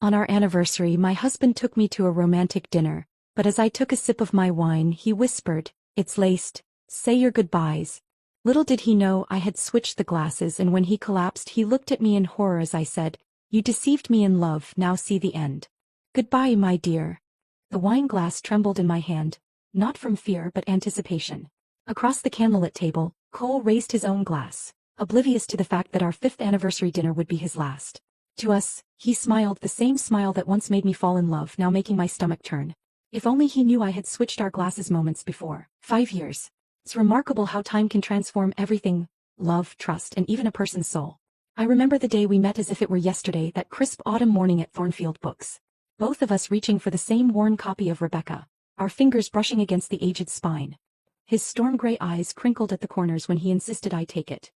On our anniversary, my husband took me to a romantic dinner, but as I took a sip of my wine, he whispered, "It's laced. Say your goodbyes." Little did he know I had switched the glasses, and when he collapsed, he looked at me in horror as I said, "You deceived me in love, now see the end." "Goodbye, my dear." The wine glass trembled in my hand, not from fear but anticipation. Across the candlelit table, Cole raised his own glass, oblivious to the fact that our 5th anniversary dinner would be his last. To us, he smiled, the same smile that once made me fall in love, now making my stomach turn. If only he knew I had switched our glasses moments before. 5 years. It's remarkable how time can transform everything: love, trust, and even a person's soul. I remember the day we met as if it were yesterday, that crisp autumn morning at Thornfield Books. Both of us reaching for the same worn copy of Rebecca, our fingers brushing against the aged spine. His storm-gray eyes crinkled at the corners when he insisted I take it.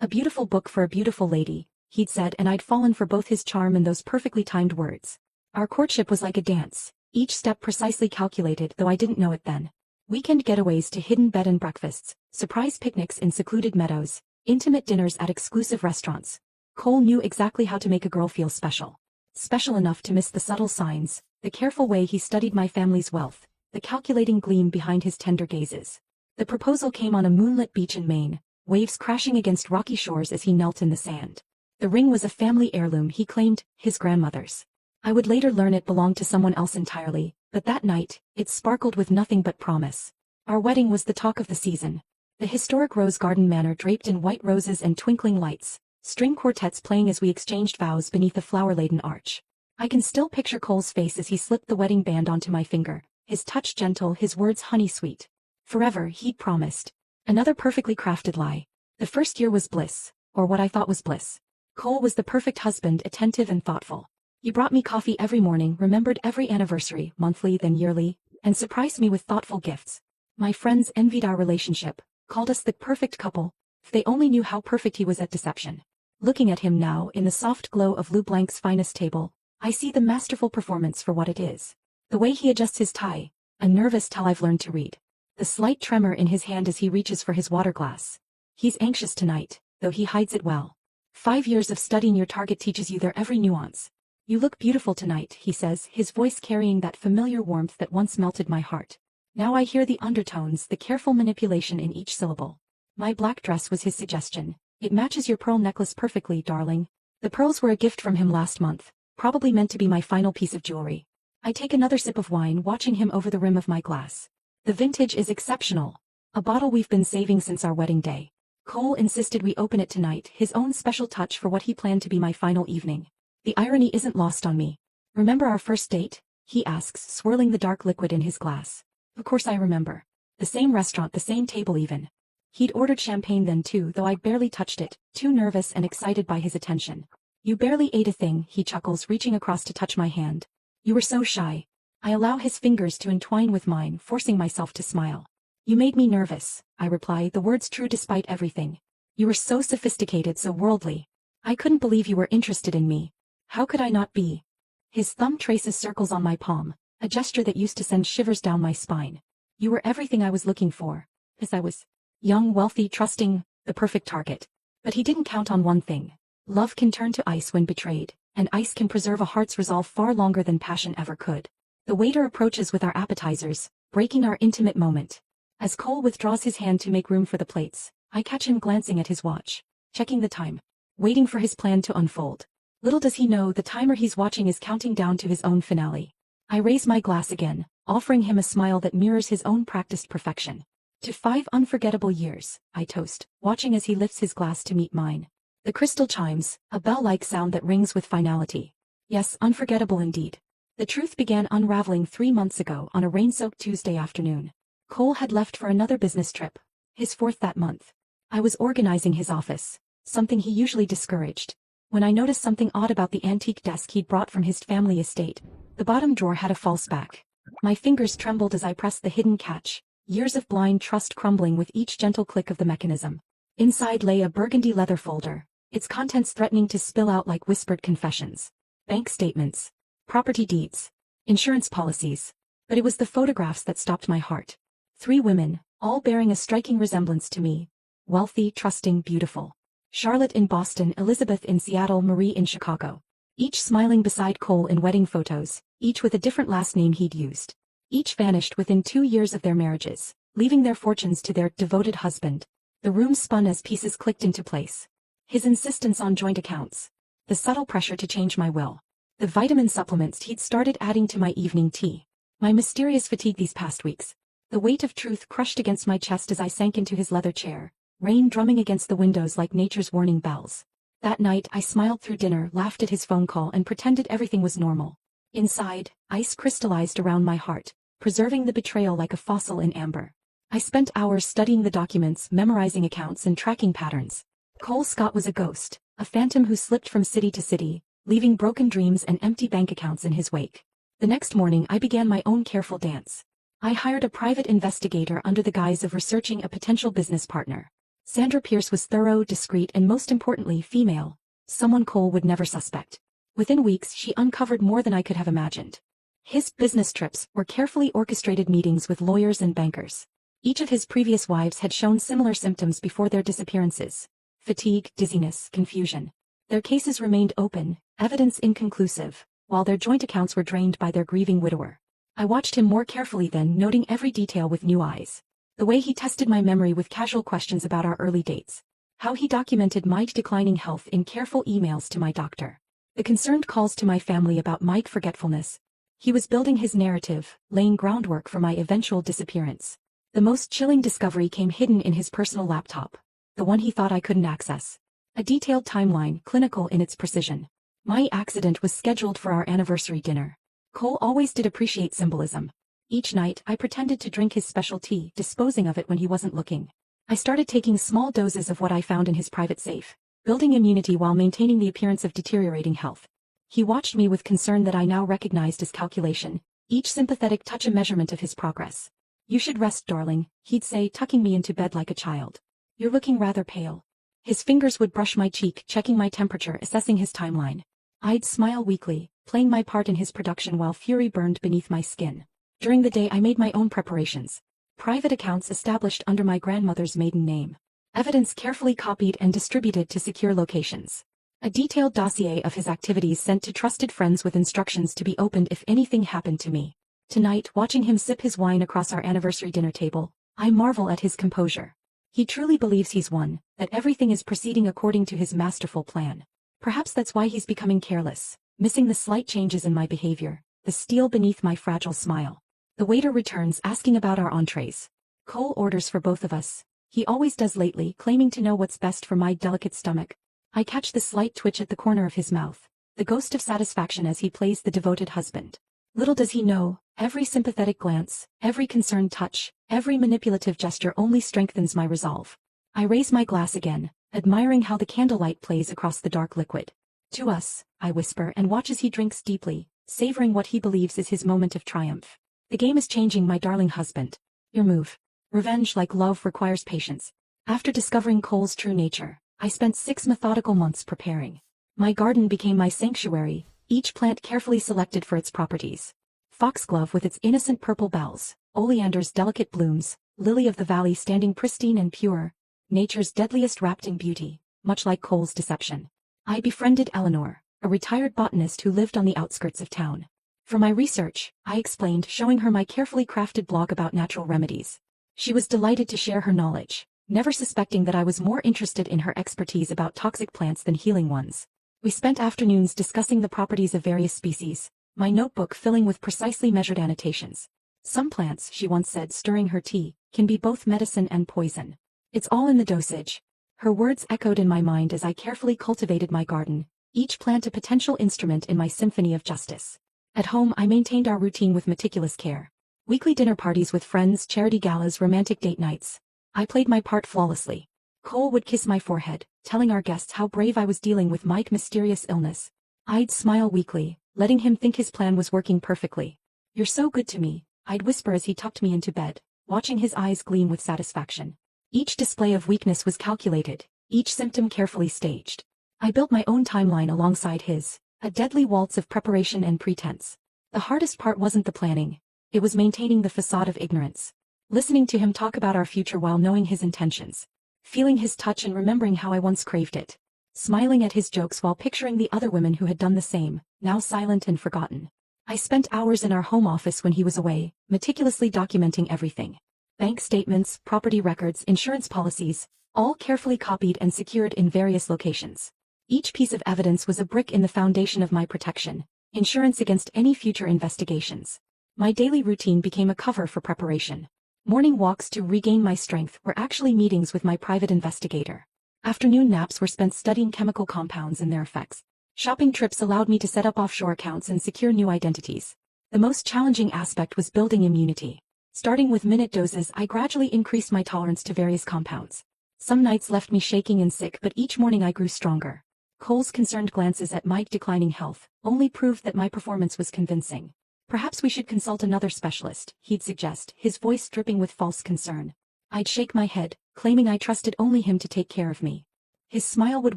"A beautiful book for a beautiful lady," he'd said, and I'd fallen for both his charm and those perfectly timed words. Our courtship was like a dance, each step precisely calculated, though I didn't know it then. Weekend getaways to hidden bed and breakfasts, surprise picnics in secluded meadows, intimate dinners at exclusive restaurants. Cole knew exactly how to make a girl feel special. Special enough to miss the subtle signs, the careful way he studied my family's wealth, the calculating gleam behind his tender gazes. The proposal came on a moonlit beach in Maine, waves crashing against rocky shores as he knelt in the sand. The ring was a family heirloom, he claimed, his grandmother's. I would later learn it belonged to someone else entirely, but that night, it sparkled with nothing but promise. Our wedding was the talk of the season. The historic Rose Garden Manor draped in white roses and twinkling lights, string quartets playing as we exchanged vows beneath a flower-laden arch. I can still picture Cole's face as he slipped the wedding band onto my finger, his touch gentle, his words honey-sweet. Forever, he'd promised. Another perfectly crafted lie. The first year was bliss, or what I thought was bliss. Cole was the perfect husband, attentive and thoughtful. He brought me coffee every morning, remembered every anniversary, monthly then yearly, and surprised me with thoughtful gifts. My friends envied our relationship, called us the perfect couple. If they only knew how perfect he was at deception. Looking at him now, in the soft glow of Lou Blanc's finest table, I see the masterful performance for what it is. The way he adjusts his tie, a nervous tell I've learned to read. The slight tremor in his hand as he reaches for his water glass. He's anxious tonight, though he hides it well. 5 years of studying your target teaches you their every nuance. "You look beautiful tonight," he says, his voice carrying that familiar warmth that once melted my heart. Now I hear the undertones, the careful manipulation in each syllable. "My black dress was his suggestion. It matches your pearl necklace perfectly, darling." The pearls were a gift from him last month, probably meant to be my final piece of jewelry. I take another sip of wine, watching him over the rim of my glass. The vintage is exceptional. A bottle we've been saving since our wedding day. Cole insisted we open it tonight, his own special touch for what he planned to be my final evening. The irony isn't lost on me. "Remember our first date?" he asks, swirling the dark liquid in his glass. Of course I remember. The same restaurant, the same table even. He'd ordered champagne then too, though I barely touched it, too nervous and excited by his attention. "You barely ate a thing," he chuckles, reaching across to touch my hand. "You were so shy." I allow his fingers to entwine with mine, forcing myself to smile. "You made me nervous," I reply, the words true despite everything. "You were so sophisticated, so worldly. I couldn't believe you were interested in me. How could I not be?" His thumb traces circles on my palm, a gesture that used to send shivers down my spine. "You were everything I was looking for. As I was young, wealthy, trusting, the perfect target." But he didn't count on one thing. Love can turn to ice when betrayed, and ice can preserve a heart's resolve far longer than passion ever could. The waiter approaches with our appetizers, breaking our intimate moment. As Cole withdraws his hand to make room for the plates, I catch him glancing at his watch, checking the time, waiting for his plan to unfold. Little does he know the timer he's watching is counting down to his own finale. I raise my glass again, offering him a smile that mirrors his own practiced perfection. "To 5 unforgettable years," I toast, watching as he lifts his glass to meet mine. The crystal chimes, a bell-like sound that rings with finality. Yes, unforgettable indeed. The truth began unraveling 3 months ago on a rain-soaked Tuesday afternoon. Cole had left for another business trip, his 4th that month. I was organizing his office, something he usually discouraged, when I noticed something odd about the antique desk he'd brought from his family estate. The bottom drawer had a false back. My fingers trembled as I pressed the hidden catch, years of blind trust crumbling with each gentle click of the mechanism. Inside lay a burgundy leather folder, its contents threatening to spill out like whispered confessions. Bank statements, property deeds, insurance policies. But it was the photographs that stopped my heart. 3 women, all bearing a striking resemblance to me. Wealthy, trusting, beautiful. Charlotte in Boston, Elizabeth in Seattle, Marie in Chicago. each smiling beside Cole in wedding photos, each with a different last name he'd used. Each vanished within 2 years of their marriages, leaving their fortunes to their devoted husband. The room spun as pieces clicked into place. His insistence on joint accounts. The subtle pressure to change my will. The vitamin supplements he'd started adding to my evening tea. My mysterious fatigue these past weeks. The weight of truth crushed against my chest as I sank into his leather chair, rain drumming against the windows like nature's warning bells. That night I smiled through dinner, laughed at his phone call and pretended everything was normal. Inside, ice crystallized around my heart, preserving the betrayal like a fossil in amber. I spent hours studying the documents, memorizing accounts and tracking patterns. Cole Scott was a ghost, a phantom who slipped from city to city, leaving broken dreams and empty bank accounts in his wake. The next morning I began my own careful dance. I hired a private investigator under the guise of researching a potential business partner. Sandra Pierce was thorough, discreet and most importantly female, someone Cole would never suspect. Within weeks she uncovered more than I could have imagined. His business trips were carefully orchestrated meetings with lawyers and bankers. Each of his previous wives had shown similar symptoms before their disappearances. Fatigue, dizziness, confusion. Their cases remained open, evidence inconclusive, while their joint accounts were drained by their grieving widower. I watched him more carefully then, noting every detail with new eyes. The way he tested my memory with casual questions about our early dates. How he documented Mike's declining health in careful emails to my doctor. The concerned calls to my family about Mike's forgetfulness. He was building his narrative, laying groundwork for my eventual disappearance. The most chilling discovery came hidden in his personal laptop. The one he thought I couldn't access. A detailed timeline, clinical in its precision. My accident was scheduled for our anniversary dinner. Cole always did appreciate symbolism. Each night I pretended to drink his special tea, disposing of it when he wasn't looking. I started taking small doses of what I found in his private safe, building immunity while maintaining the appearance of deteriorating health. He watched me with concern that I now recognized as calculation, each sympathetic touch a measurement of his progress. "You should rest, darling," he'd say, tucking me into bed like a child. "You're looking rather pale." His fingers would brush my cheek, checking my temperature, assessing his timeline. I'd smile weakly, playing my part in his production while fury burned beneath my skin. During the day I made my own preparations. Private accounts established under my grandmother's maiden name. Evidence carefully copied and distributed to secure locations. A detailed dossier of his activities sent to trusted friends with instructions to be opened if anything happened to me. Tonight, watching him sip his wine across our anniversary dinner table, I marvel at his composure. He truly believes he's won, that everything is proceeding according to his masterful plan. Perhaps that's why he's becoming careless, missing the slight changes in my behavior, the steel beneath my fragile smile. The waiter returns asking about our entrees. Cole orders for both of us. He always does lately, claiming to know what's best for my delicate stomach. I catch the slight twitch at the corner of his mouth, the ghost of satisfaction as he plays the devoted husband. Little does he know, every sympathetic glance, every concerned touch, every manipulative gesture only strengthens my resolve. I raise my glass again, admiring how the candlelight plays across the dark liquid. "To us," I whisper and watch as he drinks deeply, savoring what he believes is his moment of triumph. "The game is changing, my darling husband. Your move. Revenge, like love, requires patience." After discovering Cole's true nature, I spent 6 methodical months preparing. My garden became my sanctuary, each plant carefully selected for its properties. Foxglove with its innocent purple bells, oleander's delicate blooms, lily of the valley standing pristine and pure, nature's deadliest wrapped in beauty, much like Cole's deception. I befriended Eleanor, a retired botanist who lived on the outskirts of town. For my research, I explained, showing her my carefully crafted blog about natural remedies. She was delighted to share her knowledge, never suspecting that I was more interested in her expertise about toxic plants than healing ones. We spent afternoons discussing the properties of various species, my notebook filling with precisely measured annotations. "Some plants," she once said, stirring her tea, "can be both medicine and poison. It's all in the dosage." Her words echoed in my mind as I carefully cultivated my garden, each plant a potential instrument in my symphony of justice. At home I maintained our routine with meticulous care. Weekly dinner parties with friends, charity galas, romantic date nights. I played my part flawlessly. Cole would kiss my forehead, telling our guests how brave I was dealing with Mike's mysterious illness. I'd smile weakly, letting him think his plan was working perfectly. "You're so good to me," I'd whisper as he tucked me into bed, watching his eyes gleam with satisfaction. Each display of weakness was calculated, each symptom carefully staged. I built my own timeline alongside his, a deadly waltz of preparation and pretense. The hardest part wasn't the planning. It was maintaining the facade of ignorance. Listening to him talk about our future while knowing his intentions. Feeling his touch and remembering how I once craved it. smiling at his jokes while picturing the other women who had done the same, now silent and forgotten. I spent hours in our home office when he was away, meticulously documenting everything. Bank statements, property records, insurance policies, all carefully copied and secured in various locations. Each piece of evidence was a brick in the foundation of my protection, insurance against any future investigations. My daily routine became a cover for preparation. Morning walks to regain my strength were actually meetings with my private investigator. Afternoon naps were spent studying chemical compounds and their effects. Shopping trips allowed me to set up offshore accounts and secure new identities. The most challenging aspect was building immunity. Starting with minute doses, I gradually increased my tolerance to various compounds. Some nights left me shaking and sick, but each morning I grew stronger. Cole's concerned glances at my declining health only proved that my performance was convincing. Perhaps we should consult another specialist, he'd suggest, his voice dripping with false concern. I'd shake my head, claiming I trusted only him to take care of me. His smile would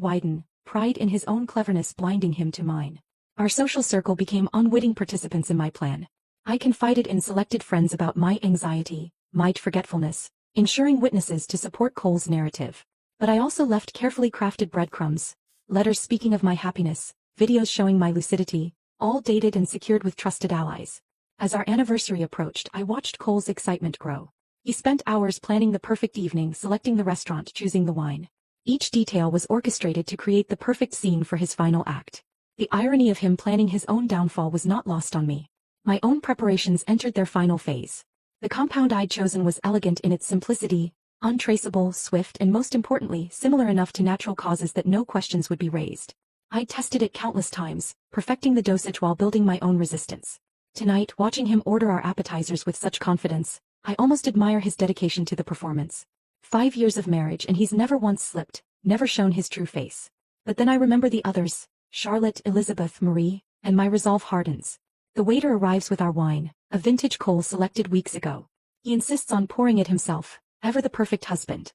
widen, pride in his own cleverness blinding him to mine. Our social circle became unwitting participants in my plan. I confided in selected friends about my anxiety, my forgetfulness, ensuring witnesses to support Cole's narrative. But I also left carefully crafted breadcrumbs, letters speaking of my happiness, videos showing my lucidity, all dated and secured with trusted allies. As our anniversary approached, I watched Cole's excitement grow. He spent hours planning the perfect evening, selecting the restaurant, choosing the wine. Each detail was orchestrated to create the perfect scene for his final act. The irony of him planning his own downfall was not lost on me. My own preparations entered their final phase. The compound I'd chosen was elegant in its simplicity, untraceable, swift, and most importantly, similar enough to natural causes that no questions would be raised. I'd tested it countless times, perfecting the dosage while building my own resistance. Tonight, watching him order our appetizers with such confidence, I almost admire his dedication to the performance. 5 years of marriage and he's never once slipped, never shown his true face. But then I remember the others, Charlotte, Elizabeth, Marie, and my resolve hardens. The waiter arrives with our wine, a vintage Cole selected weeks ago. He insists on pouring it himself, ever the perfect husband.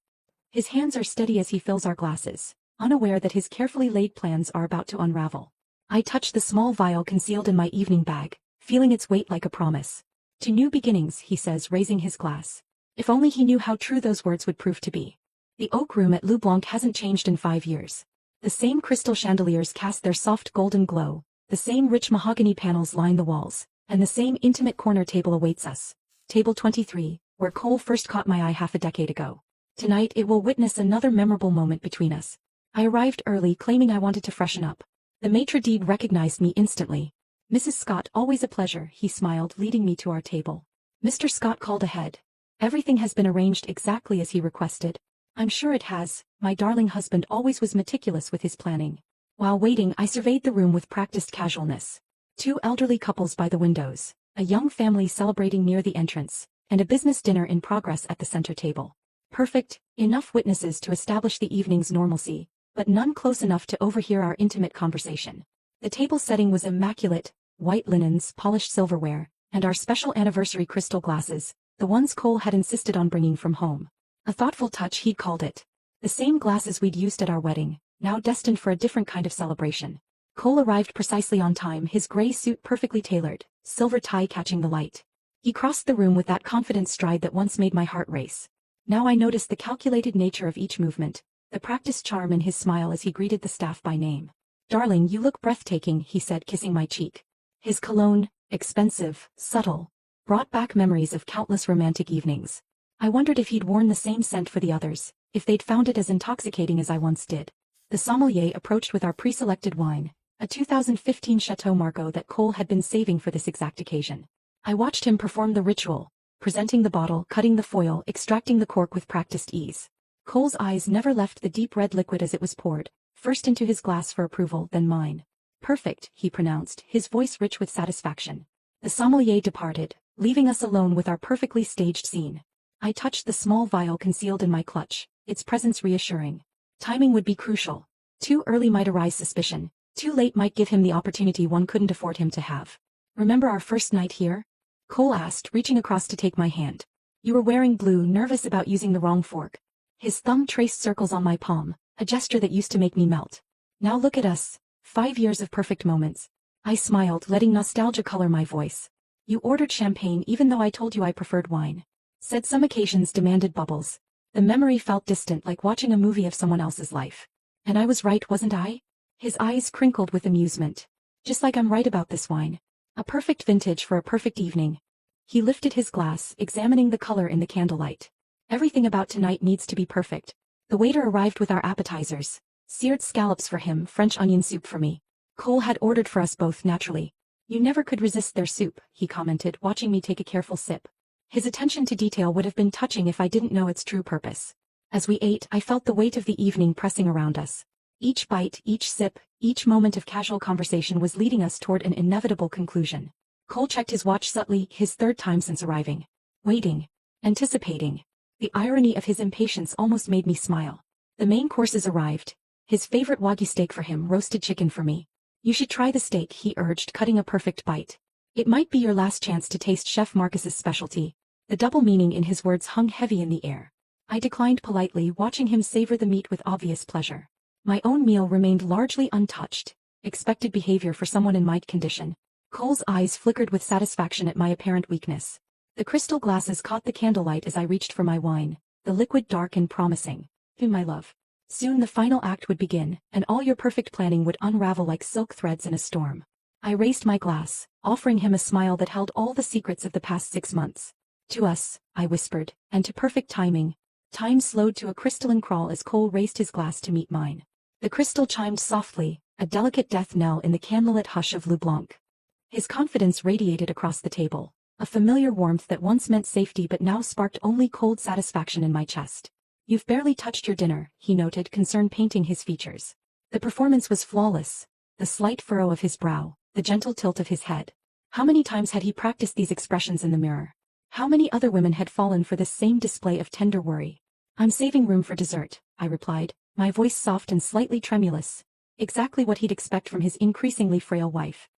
His hands are steady as he fills our glasses, unaware that his carefully laid plans are about to unravel. I touch the small vial concealed in my evening bag, feeling its weight like a promise. To new beginnings, he says, raising his glass. If only he knew how true those words would prove to be. The oak room at Le Blanc hasn't changed in 5 years. The same crystal chandeliers cast their soft golden glow, the same rich mahogany panels line the walls, and the same intimate corner table awaits us. Table 23, where Cole first caught my eye half a decade ago. Tonight it will witness another memorable moment between us. I arrived early, claiming I wanted to freshen up. The maitre d' recognized me instantly. Mrs. Scott, always a pleasure, he smiled, leading me to our table. Mr. Scott called ahead. Everything has been arranged exactly as he requested. I'm sure it has. My darling husband always was meticulous with his planning. While waiting, I surveyed the room with practiced casualness. 2 elderly couples by the windows, a young family celebrating near the entrance, and a business dinner in progress at the center table. Perfect, enough witnesses to establish the evening's normalcy, but none close enough to overhear our intimate conversation. The table setting was immaculate, white linens, polished silverware, and our special anniversary crystal glasses, the ones Cole had insisted on bringing from home. A thoughtful touch, he'd called it. The same glasses we'd used at our wedding, now destined for a different kind of celebration. Cole arrived precisely on time, his gray suit perfectly tailored, silver tie catching the light. He crossed the room with that confident stride that once made my heart race. Now I noticed the calculated nature of each movement, the practiced charm in his smile as he greeted the staff by name. "Darling, you look breathtaking," he said, kissing my cheek. His cologne, expensive, subtle, brought back memories of countless romantic evenings. I wondered if he'd worn the same scent for the others, if they'd found it as intoxicating as I once did. The sommelier approached with our pre-selected wine, a 2015 Chateau Margaux that Cole had been saving for this exact occasion. I watched him perform the ritual, presenting the bottle, cutting the foil, extracting the cork with practiced ease. Cole's eyes never left the deep red liquid as it was poured, first into his glass for approval, then mine. "Perfect," he pronounced, his voice rich with satisfaction. The sommelier departed, leaving us alone with our perfectly staged scene. I touched the small vial concealed in my clutch, its presence reassuring. Timing would be crucial. Too early might arise suspicion, too late might give him the opportunity one couldn't afford him to have. "Remember our first night here?" Cole asked, reaching across to take my hand. "You were wearing blue, nervous about using the wrong fork." His thumb traced circles on my palm, a gesture that used to make me melt. "Now look at us, 5 years of perfect moments." I smiled, letting nostalgia color my voice. "You ordered champagne even though I told you I preferred wine. Said some occasions demanded bubbles." The memory felt distant, like watching a movie of someone else's life. And I was right, wasn't I? His eyes crinkled with amusement. Just like I'm right about this wine. A perfect vintage for a perfect evening. He lifted his glass, examining the color in the candlelight. Everything about tonight needs to be perfect. The waiter arrived with our appetizers. Seared scallops for him, French onion soup for me. Cole had ordered for us both naturally. You never could resist their soup, he commented, watching me take a careful sip. His attention to detail would have been touching if I didn't know its true purpose. As we ate, I felt the weight of the evening pressing around us. Each bite, each sip, each moment of casual conversation was leading us toward an inevitable conclusion. Cole checked his watch subtly, his third time since arriving. Waiting. Anticipating. The irony of his impatience almost made me smile. The main courses arrived. His favorite Wagyu steak for him, roasted chicken for me. You should try the steak, he urged, cutting a perfect bite. It might be your last chance to taste Chef Marcus's specialty. The double meaning in his words hung heavy in the air. I declined politely, watching him savor the meat with obvious pleasure. My own meal remained largely untouched. Expected behavior for someone in my condition. Cole's eyes flickered with satisfaction at my apparent weakness. The crystal glasses caught the candlelight as I reached for my wine, the liquid dark and promising. My love. Soon the final act would begin, and all your perfect planning would unravel like silk threads in a storm. I raised my glass, offering him a smile that held all the secrets of the past 6 months. To us, I whispered, and to perfect timing. Time slowed to a crystalline crawl as Cole raised his glass to meet mine. The crystal chimed softly, a delicate death knell in the candlelit hush of Louis Blanc. His confidence radiated across the table, a familiar warmth that once meant safety but now sparked only cold satisfaction in my chest. You've barely touched your dinner, he noted, concern painting his features. The performance was flawless. The slight furrow of his brow, the gentle tilt of his head. How many times had he practiced these expressions in the mirror? How many other women had fallen for this same display of tender worry? I'm saving room for dessert, I replied, my voice soft and slightly tremulous. Exactly what he'd expect from his increasingly frail wife.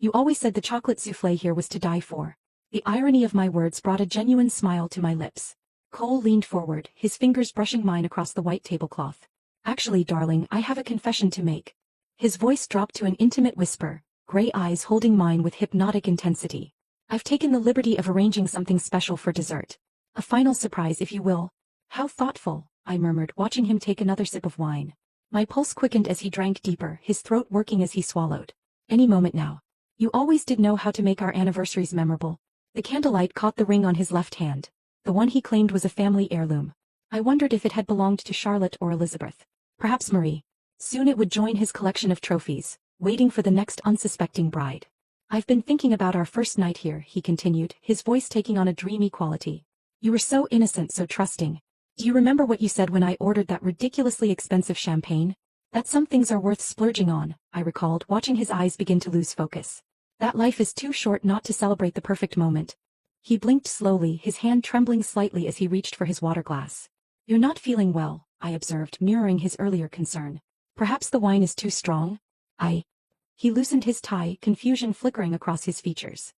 You always said the chocolate soufflé here was to die for. The irony of my words brought a genuine smile to my lips. Cole leaned forward, his fingers brushing mine across the white tablecloth. Actually, darling, I have a confession to make. His voice dropped to an intimate whisper, gray eyes holding mine with hypnotic intensity. I've taken the liberty of arranging something special for dessert. A final surprise, if you will. How thoughtful, I murmured, watching him take another sip of wine. My pulse quickened as he drank deeper, his throat working as he swallowed. Any moment now. You always did know how to make our anniversaries memorable. The candlelight caught the ring on his left hand. The one he claimed was a family heirloom. I wondered if it had belonged to Charlotte or Elizabeth. Perhaps Marie. Soon it would join his collection of trophies, waiting for the next unsuspecting bride. I've been thinking about our first night here, he continued, his voice taking on a dreamy quality. You were so innocent, so trusting. Do you remember what you said when I ordered that ridiculously expensive champagne? That some things are worth splurging on, I recalled, watching his eyes begin to lose focus. That life is too short not to celebrate the perfect moment. He blinked slowly, his hand trembling slightly as he reached for his water glass. You're not feeling well, I observed, mirroring his earlier concern. Perhaps the wine is too strong? He loosened his tie, confusion flickering across his features.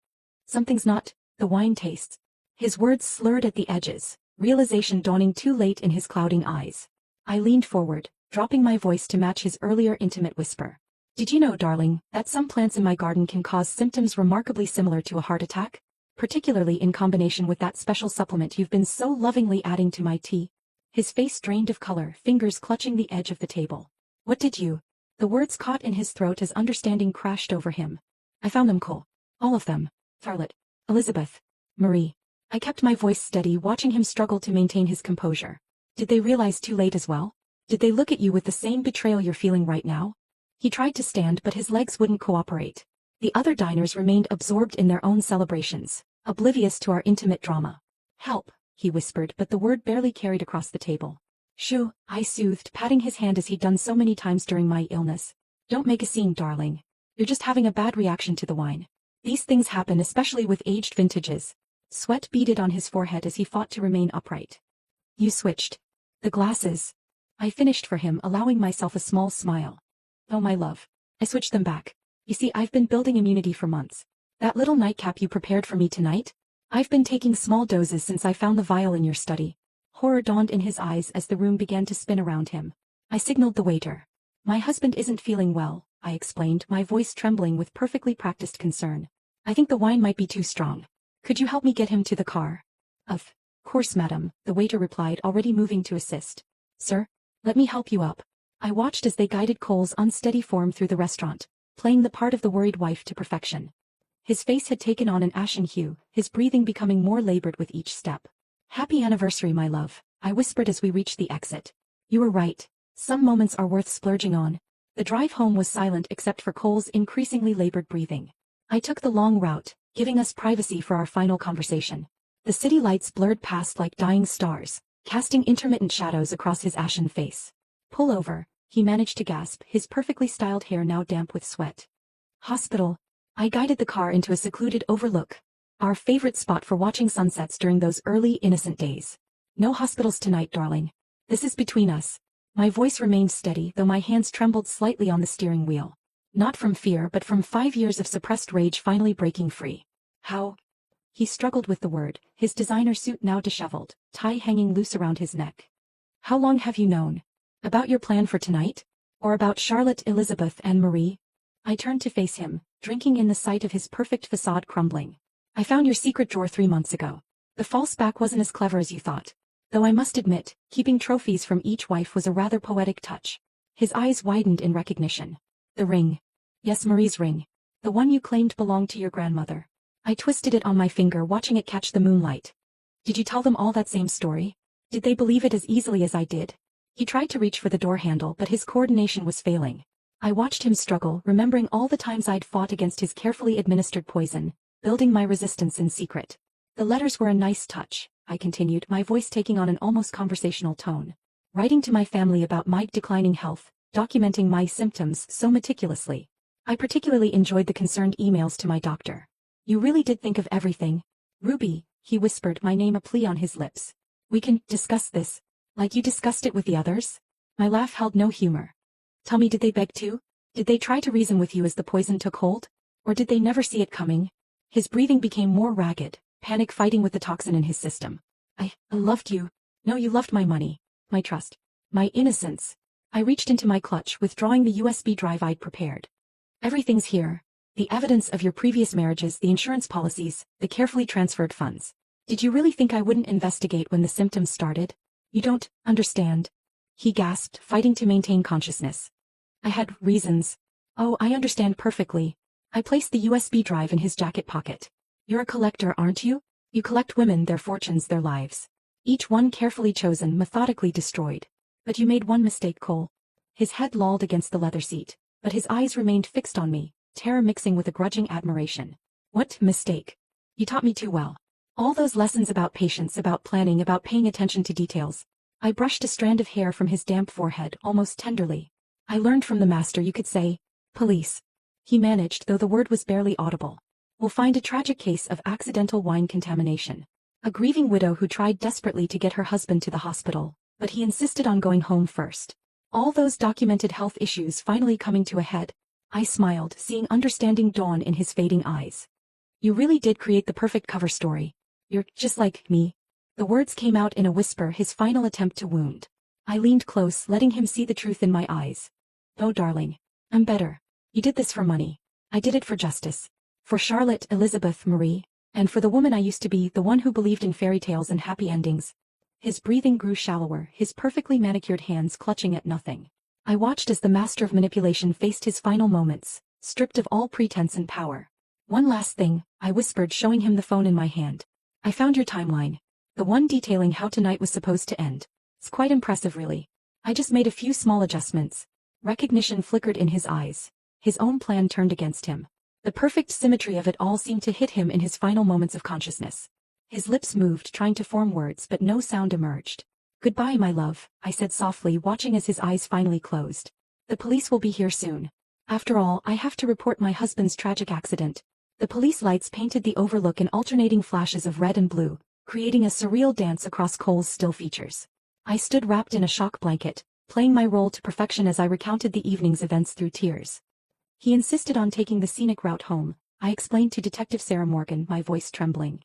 Something's not, the wine tastes. His words slurred at the edges, realization dawning too late in his clouding eyes. I leaned forward, dropping my voice to match his earlier intimate whisper. Did you know, darling, that some plants in my garden can cause symptoms remarkably similar to a heart attack? Particularly in combination with that special supplement you've been so lovingly adding to my tea. His face drained of color, fingers clutching the edge of the table. What did you? The words caught in his throat as understanding crashed over him. I found them, Cole. All of them. Charlotte. Elizabeth. Marie. I kept my voice steady, watching him struggle to maintain his composure. Did they realize too late as well? Did they look at you with the same betrayal you're feeling right now? He tried to stand, but his legs wouldn't cooperate. The other diners remained absorbed in their own celebrations, oblivious to our intimate drama. Help, he whispered, but the word barely carried across the table. Shoo, I soothed, patting his hand as he'd done so many times during my illness. Don't make a scene, darling. You're just having a bad reaction to the wine. These things happen, especially with aged vintages. Sweat beaded on his forehead as he fought to remain upright. You switched. The glasses. I finished for him, allowing myself a small smile. Oh, my love. I switched them back. You see, I've been building immunity for months. That little nightcap you prepared for me tonight? I've been taking small doses since I found the vial in your study. Horror dawned in his eyes as the room began to spin around him. I signaled the waiter. My husband isn't feeling well, I explained, my voice trembling with perfectly practiced concern. I think the wine might be too strong. Could you help me get him to the car? Of course, madam, the waiter replied, already moving to assist. Sir, let me help you up. I watched as they guided Cole's unsteady form through the restaurant, playing the part of the worried wife to perfection. His face had taken on an ashen hue, his breathing becoming more labored with each step. "Happy anniversary, my love," I whispered as we reached the exit. "You were right. Some moments are worth splurging on." The drive home was silent except for Cole's increasingly labored breathing. I took the long route, giving us privacy for our final conversation. The city lights blurred past like dying stars, casting intermittent shadows across his ashen face. "Pull over," he managed to gasp, his perfectly styled hair now damp with sweat. "Hospital." I guided the car into a secluded overlook, our favorite spot for watching sunsets during those early, innocent days. "No hospitals tonight, darling. This is between us." My voice remained steady, though my hands trembled slightly on the steering wheel. Not from fear, but from 5 years of suppressed rage finally breaking free. "How?" He struggled with the word, his designer suit now disheveled, tie hanging loose around his neck. "How long have you known? About your plan for tonight? Or about Charlotte, Elizabeth, and Marie?" I turned to face him, drinking in the sight of his perfect facade crumbling. "I found your secret drawer 3 months ago. The false back wasn't as clever as you thought. Though I must admit, keeping trophies from each wife was a rather poetic touch." His eyes widened in recognition. "The ring." "Yes, Marie's ring. The one you claimed belonged to your grandmother." I twisted it on my finger, watching it catch the moonlight. "Did you tell them all that same story? Did they believe it as easily as I did?" He tried to reach for the door handle, but his coordination was failing. I watched him struggle, remembering all the times I'd fought against his carefully administered poison, building my resistance in secret. "The letters were a nice touch," I continued, my voice taking on an almost conversational tone. "Writing to my family about my declining health, documenting my symptoms so meticulously. I particularly enjoyed the concerned emails to my doctor." "You really did think of everything." "Ruby," he whispered, my name a plea on his lips. "We can discuss this, like you discussed it with the others?" My laugh held no humor. "Tell me, did they beg to? Did they try to reason with you as the poison took hold? Or did they never see it coming?" His breathing became more ragged, panic fighting with the toxin in his system. I loved you. No, you loved my money, my trust, my innocence." I reached into my clutch, withdrawing the USB drive I'd prepared. "Everything's here. The evidence of your previous marriages, the insurance policies, the carefully transferred funds. Did you really think I wouldn't investigate when the symptoms started? You don't understand." He gasped, fighting to maintain consciousness. "I had reasons." "Oh, I understand perfectly." I placed the USB drive in his jacket pocket. "You're a collector, aren't you? You collect women, their fortunes, their lives. Each one carefully chosen, methodically destroyed. But you made one mistake, Cole." His head lolled against the leather seat, but his eyes remained fixed on me, terror mixing with a grudging admiration. "What mistake?" "You taught me too well. All those lessons about patience, about planning, about paying attention to details." I brushed a strand of hair from his damp forehead, almost tenderly. "I learned from the master, you could say. Police." He managed, though the word was barely audible. "We'll find a tragic case of accidental wine contamination. A grieving widow who tried desperately to get her husband to the hospital, but he insisted on going home first. All those documented health issues finally coming to a head." I smiled, seeing understanding dawn in his fading eyes. "You really did create the perfect cover story. You're just like me." The words came out in a whisper, his final attempt to wound. I leaned close, letting him see the truth in my eyes. "No, darling. I'm better. You did this for money. I did it for justice. For Charlotte, Elizabeth, Marie, and for the woman I used to be, the one who believed in fairy tales and happy endings." His breathing grew shallower, his perfectly manicured hands clutching at nothing. I watched as the master of manipulation faced his final moments, stripped of all pretense and power. "One last thing," I whispered, showing him the phone in my hand. "I found your timeline. The one detailing how tonight was supposed to end. It's quite impressive, really. I just made a few small adjustments." Recognition flickered in his eyes. His own plan turned against him. The perfect symmetry of it all seemed to hit him in his final moments of consciousness. His lips moved, trying to form words, but no sound emerged. "Goodbye, my love," I said softly, watching as his eyes finally closed. "The police will be here soon. After all, I have to report my husband's tragic accident." The police lights painted the overlook in alternating flashes of red and blue, creating a surreal dance across Cole's still features. I stood wrapped in a shock blanket, playing my role to perfection as I recounted the evening's events through tears. "He insisted on taking the scenic route home," I explained to Detective Sarah Morgan, my voice trembling.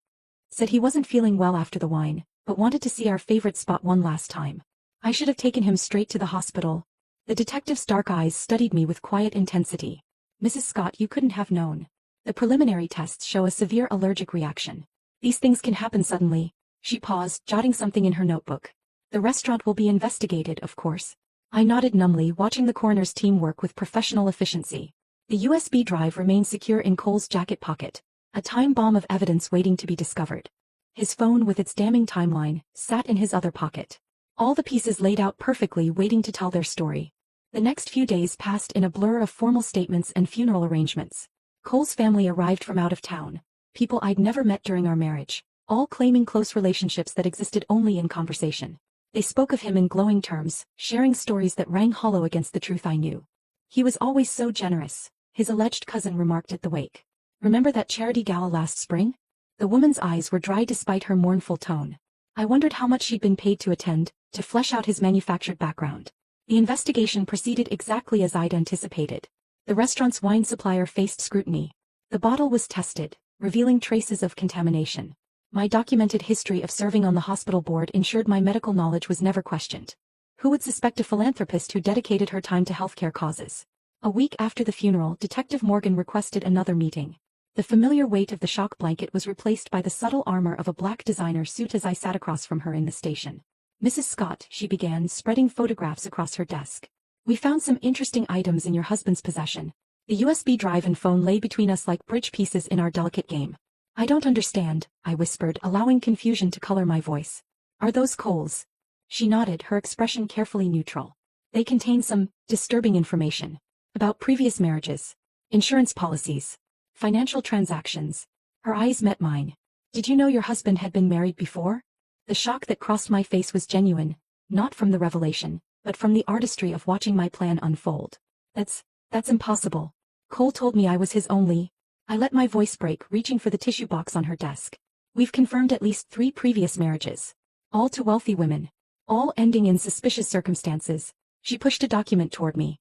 "Said he wasn't feeling well after the wine, but wanted to see our favorite spot one last time. I should have taken him straight to the hospital." The detective's dark eyes studied me with quiet intensity. "Mrs. Scott, you couldn't have known. The preliminary tests show a severe allergic reaction. These things can happen suddenly." She paused, jotting something in her notebook. "The restaurant will be investigated, of course." I nodded numbly, watching the coroner's team work with professional efficiency. The USB drive remained secure in Cole's jacket pocket, a time bomb of evidence waiting to be discovered. His phone with its damning timeline sat in his other pocket. All the pieces laid out perfectly, waiting to tell their story. The next few days passed in a blur of formal statements and funeral arrangements. Cole's family arrived from out of town, people I'd never met during our marriage, all claiming close relationships that existed only in conversation. They spoke of him in glowing terms, sharing stories that rang hollow against the truth I knew. He was always so generous, his alleged cousin remarked at the wake. Remember that charity gala last spring? The woman's eyes were dry despite her mournful tone. I wondered how much she'd been paid to attend, to flesh out his manufactured background. The investigation proceeded exactly as I'd anticipated. The restaurant's wine supplier faced scrutiny. The bottle was tested, revealing traces of contamination. My documented history of serving on the hospital board ensured my medical knowledge was never questioned. Who would suspect a philanthropist who dedicated her time to healthcare causes? A week after the funeral, Detective Morgan requested another meeting. The familiar weight of the shock blanket was replaced by the subtle armor of a black designer suit as I sat across from her in the station. Mrs. Scott, she began, spreading photographs across her desk. We found some interesting items in your husband's possession. The USB drive and phone lay between us like bridge pieces in our delicate game. I don't understand, I whispered, allowing confusion to color my voice. Are those Cole's? She nodded, her expression carefully neutral. They contain some disturbing information about previous marriages, insurance policies, financial transactions. Her eyes met mine. Did you know your husband had been married before? The shock that crossed my face was genuine, not from the revelation, but from the artistry of watching my plan unfold. That's impossible. Cole told me I was his only. I let my voice break, reaching for the tissue box on her desk. We've confirmed at least 3 previous marriages. All to wealthy women. All ending in suspicious circumstances. She pushed a document toward me.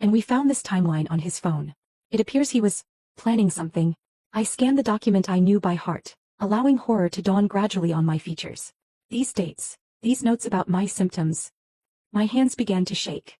And we found this timeline on his phone. It appears he was planning something. I scanned the document I knew by heart, allowing horror to dawn gradually on my features. These dates, these notes about my symptoms. My hands began to shake.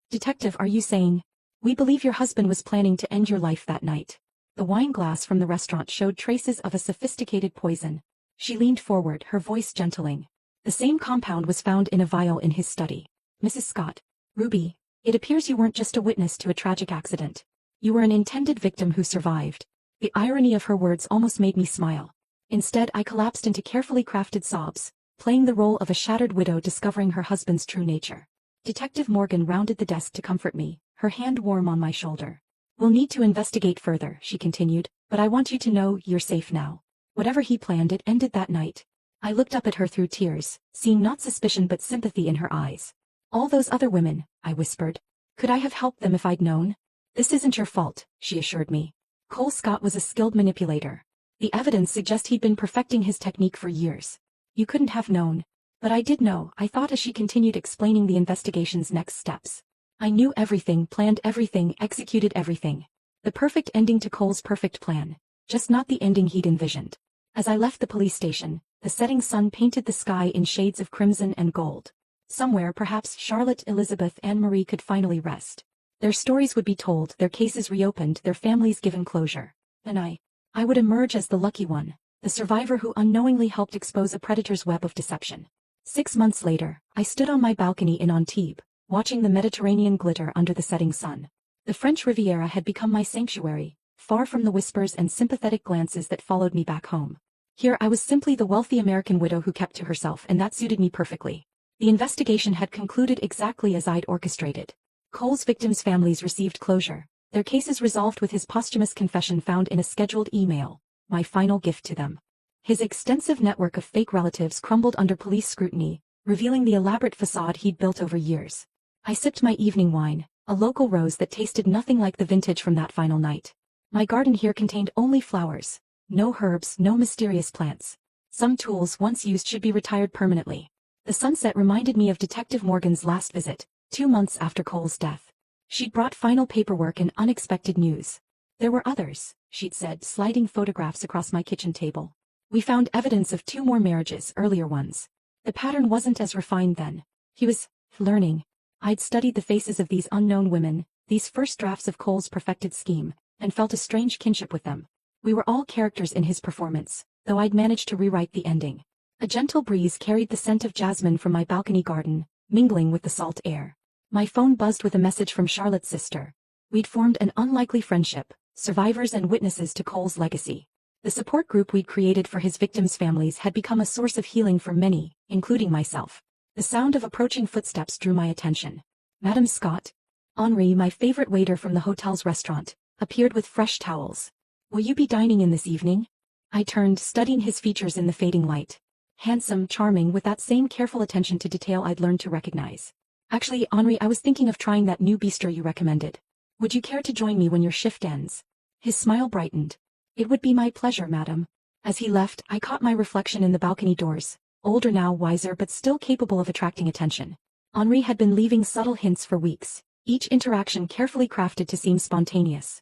Detective, are you saying? We believe your husband was planning to end your life that night. The wine glass from the restaurant showed traces of a sophisticated poison. She leaned forward, her voice gentling. The same compound was found in a vial in his study. Mrs. Scott, Ruby, it appears you weren't just a witness to a tragic accident. You were an intended victim who survived. The irony of her words almost made me smile. Instead, I collapsed into carefully crafted sobs, playing the role of a shattered widow discovering her husband's true nature. Detective Morgan rounded the desk to comfort me, her hand warm on my shoulder. We'll need to investigate further, she continued, but I want you to know you're safe now. Whatever he planned, it ended that night. I looked up at her through tears, seeing not suspicion but sympathy in her eyes. All those other women, I whispered. Could I have helped them if I'd known? This isn't your fault, she assured me. Cole Scott was a skilled manipulator. The evidence suggests he'd been perfecting his technique for years. You couldn't have known. But I did know, I thought as she continued explaining the investigation's next steps. I knew everything, planned everything, executed everything. The perfect ending to Cole's perfect plan. Just not the ending he'd envisioned. As I left the police station, the setting sun painted the sky in shades of crimson and gold. Somewhere, perhaps Charlotte, Elizabeth, and Marie could finally rest. Their stories would be told, their cases reopened, their families given closure. And I would emerge as the lucky one, the survivor who unknowingly helped expose a predator's web of deception. 6 months later, I stood on my balcony in Antibes, watching the Mediterranean glitter under the setting sun. The French Riviera had become my sanctuary, far from the whispers and sympathetic glances that followed me back home. Here I was simply the wealthy American widow who kept to herself, and that suited me perfectly. The investigation had concluded exactly as I'd orchestrated. Cole's victims' families received closure, their cases resolved with his posthumous confession found in a scheduled email, my final gift to them. His extensive network of fake relatives crumbled under police scrutiny, revealing the elaborate facade he'd built over years. I sipped my evening wine, a local rose that tasted nothing like the vintage from that final night. My garden here contained only flowers. No herbs, no mysterious plants. Some tools once used should be retired permanently. The sunset reminded me of Detective Morgan's last visit, 2 months after Cole's death. She'd brought final paperwork and unexpected news. There were others, she'd said, sliding photographs across my kitchen table. We found evidence of 2 more marriages, earlier ones. The pattern wasn't as refined then. He was learning. I'd studied the faces of these unknown women, these first drafts of Cole's perfected scheme, and felt a strange kinship with them. We were all characters in his performance, though I'd managed to rewrite the ending. A gentle breeze carried the scent of jasmine from my balcony garden, mingling with the salt air. My phone buzzed with a message from Charlotte's sister. We'd formed an unlikely friendship, survivors and witnesses to Cole's legacy. The support group we'd created for his victims' families had become a source of healing for many, including myself. The sound of approaching footsteps drew my attention. Madam Scott. Henri, my favorite waiter from the hotel's restaurant, appeared with fresh towels. Will you be dining in this evening? I turned, studying his features in the fading light. Handsome, charming, with that same careful attention to detail I'd learned to recognize. Actually, Henri, I was thinking of trying that new bistro you recommended. Would you care to join me when your shift ends? His smile brightened. It would be my pleasure, madam. As he left, I caught my reflection in the balcony doors, older now, wiser, but still capable of attracting attention. Henri had been leaving subtle hints for weeks, each interaction carefully crafted to seem spontaneous.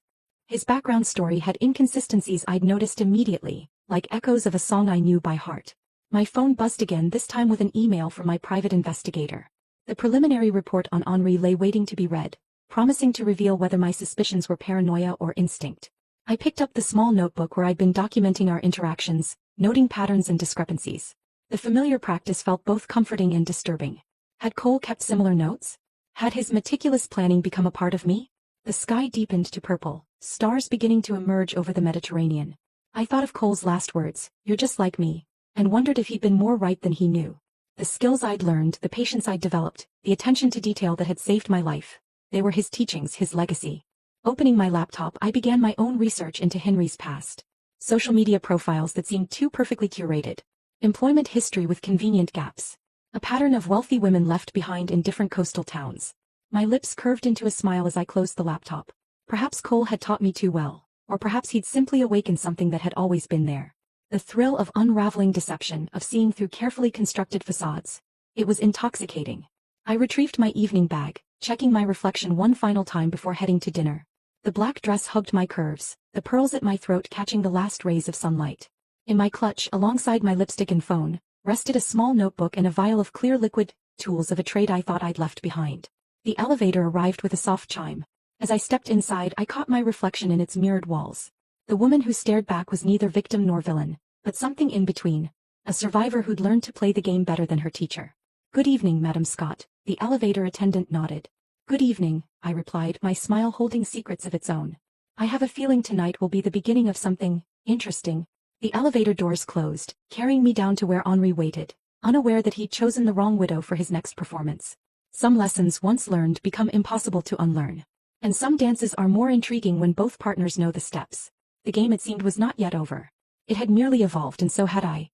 His background story had inconsistencies I'd noticed immediately, like echoes of a song I knew by heart. My phone buzzed again, this time with an email from my private investigator. The preliminary report on Henri lay waiting to be read, promising to reveal whether my suspicions were paranoia or instinct. I picked up the small notebook where I'd been documenting our interactions, noting patterns and discrepancies. The familiar practice felt both comforting and disturbing. Had Cole kept similar notes? Had his meticulous planning become a part of me? The sky deepened to purple, stars beginning to emerge over the Mediterranean. I thought of Cole's last words, "You're just like me," and wondered if he'd been more right than he knew. The skills I'd learned, the patience I'd developed, the attention to detail that had saved my life. They were his teachings, his legacy. Opening my laptop, I began my own research into Henri's past. Social media profiles that seemed too perfectly curated. Employment history with convenient gaps. A pattern of wealthy women left behind in different coastal towns. My lips curved into a smile as I closed the laptop. Perhaps Cole had taught me too well, or perhaps he'd simply awakened something that had always been there. The thrill of unraveling deception, of seeing through carefully constructed facades. It was intoxicating. I retrieved my evening bag, checking my reflection one final time before heading to dinner. The black dress hugged my curves, the pearls at my throat catching the last rays of sunlight. In my clutch, alongside my lipstick and phone, rested a small notebook and a vial of clear liquid, tools of a trade I thought I'd left behind. The elevator arrived with a soft chime. As I stepped inside, I caught my reflection in its mirrored walls. The woman who stared back was neither victim nor villain, but something in between, a survivor who'd learned to play the game better than her teacher. "Good evening, Madam Scott," the elevator attendant nodded. "Good evening," I replied, my smile holding secrets of its own. "I have a feeling tonight will be the beginning of something interesting." The elevator doors closed, carrying me down to where Henri waited, unaware that he'd chosen the wrong widow for his next performance. Some lessons once learned become impossible to unlearn. And some dances are more intriguing when both partners know the steps. The game, it seemed, was not yet over. It had merely evolved, and so had I.